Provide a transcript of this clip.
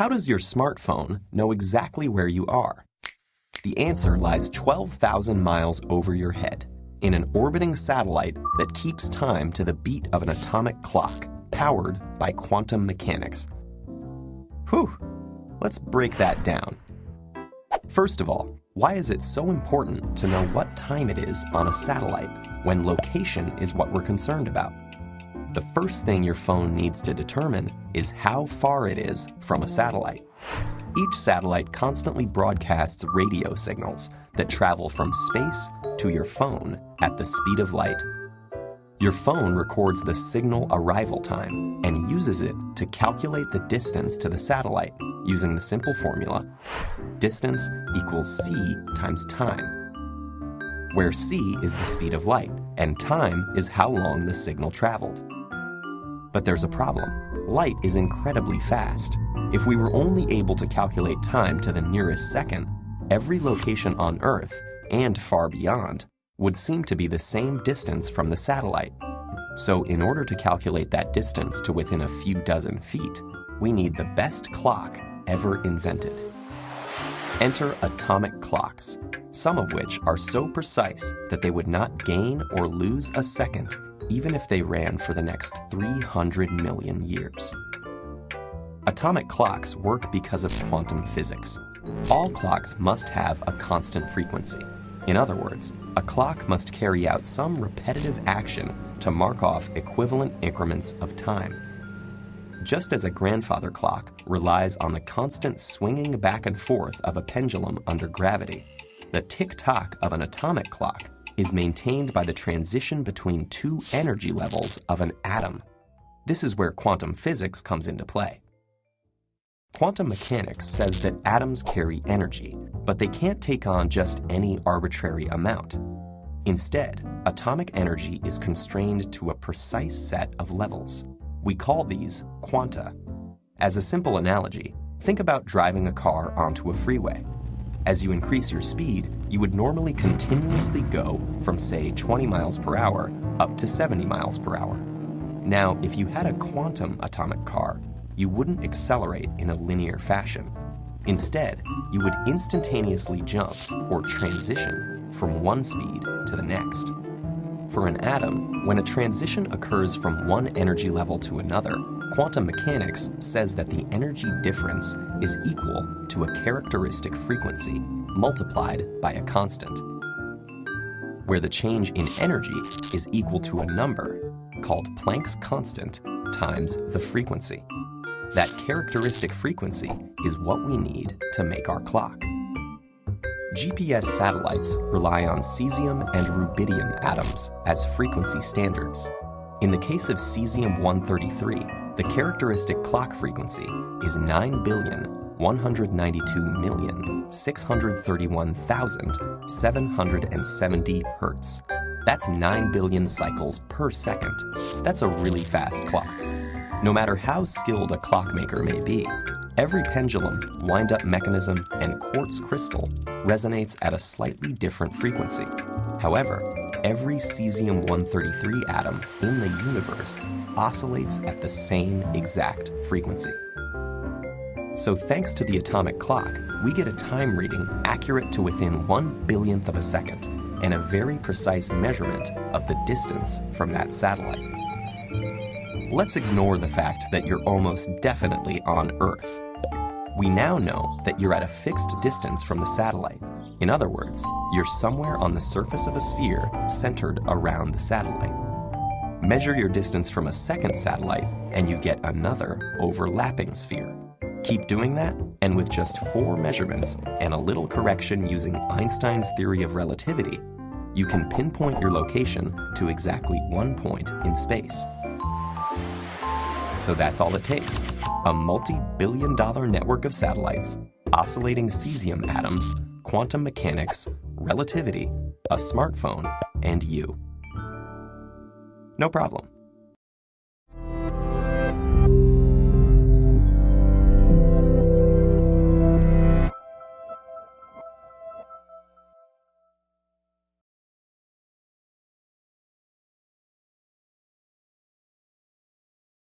how does your smartphone know exactly where you are? The answer lies 12,000 miles over your head, in an orbiting satellite that keeps time to the beat of an atomic clock, powered by quantum mechanics. Whew, let's break that down. First of all, why is it so important to know what time it is on a satellite when location is what we're concerned about? The first thing your phone needs to determine is how far it is from a satellite. Each satellite constantly broadcasts radio signals that travel from space to your phone at the speed of light. Your phone records the signal arrival time and uses it to calculate the distance to the satellite using the simple formula: distance equals c times time, where c is the speed of light and time is how long the signal traveled. But there's a problem. Light is incredibly fast. If we were only able to calculate time to the nearest second, every location on Earth, and far beyond, would seem to be the same distance from the satellite. So in order to calculate that distance to within a few dozen feet, we need the best clock ever invented. Enter atomic clocks, some of which are so precise that they would not gain or lose a second even if they ran for the next 300 million years. Atomic clocks work because of quantum physics. All clocks must have a constant frequency. In other words, a clock must carry out some repetitive action to mark off equivalent increments of time. Just as a grandfather clock relies on the constant swinging back and forth of a pendulum under gravity, the tick-tock of an atomic clock is maintained by the transition between two energy levels of an atom. This is where quantum physics comes into play. Quantum mechanics says that atoms carry energy, but they can't take on just any arbitrary amount. Instead, atomic energy is constrained to a precise set of levels. We call these quanta. As a simple analogy, think about driving a car onto a freeway. As you increase your speed, you would normally continuously go from, say, 20 miles per hour up to 70 miles per hour. Now, if you had a quantum atomic car, you wouldn't accelerate in a linear fashion. Instead, you would instantaneously jump or transition from one speed to the next. For an atom, when a transition occurs from one energy level to another, quantum mechanics says that the energy difference is equal to a characteristic frequency multiplied by a constant, where the change in energy is equal to a number called Planck's constant times the frequency. That characteristic frequency is what we need to make our clock. GPS satellites rely on cesium and rubidium atoms as frequency standards. In the case of cesium-133, the characteristic clock frequency is 9,192,631,770 Hertz. That's 9 billion cycles per second. That's a really fast clock. No matter how skilled a clockmaker may be, every pendulum, wind-up mechanism, and quartz crystal resonates at a slightly different frequency. However, every cesium-133 atom in the universe oscillates at the same exact frequency. So thanks to the atomic clock, we get a time reading accurate to within 1/1000th of a second and a very precise measurement of the distance from that satellite. Let's ignore the fact that you're almost definitely on Earth. We now know that you're at a fixed distance from the satellite. In other words, you're somewhere on the surface of a sphere centered around the satellite. Measure your distance from a second satellite and you get another overlapping sphere. Keep doing that, and with just 4 measurements and a little correction using Einstein's theory of relativity, you can pinpoint your location to exactly one point in space. So that's all it takes: a multi-billion-dollar network of satellites, oscillating cesium atoms, quantum mechanics, relativity, a smartphone, and you. No problem.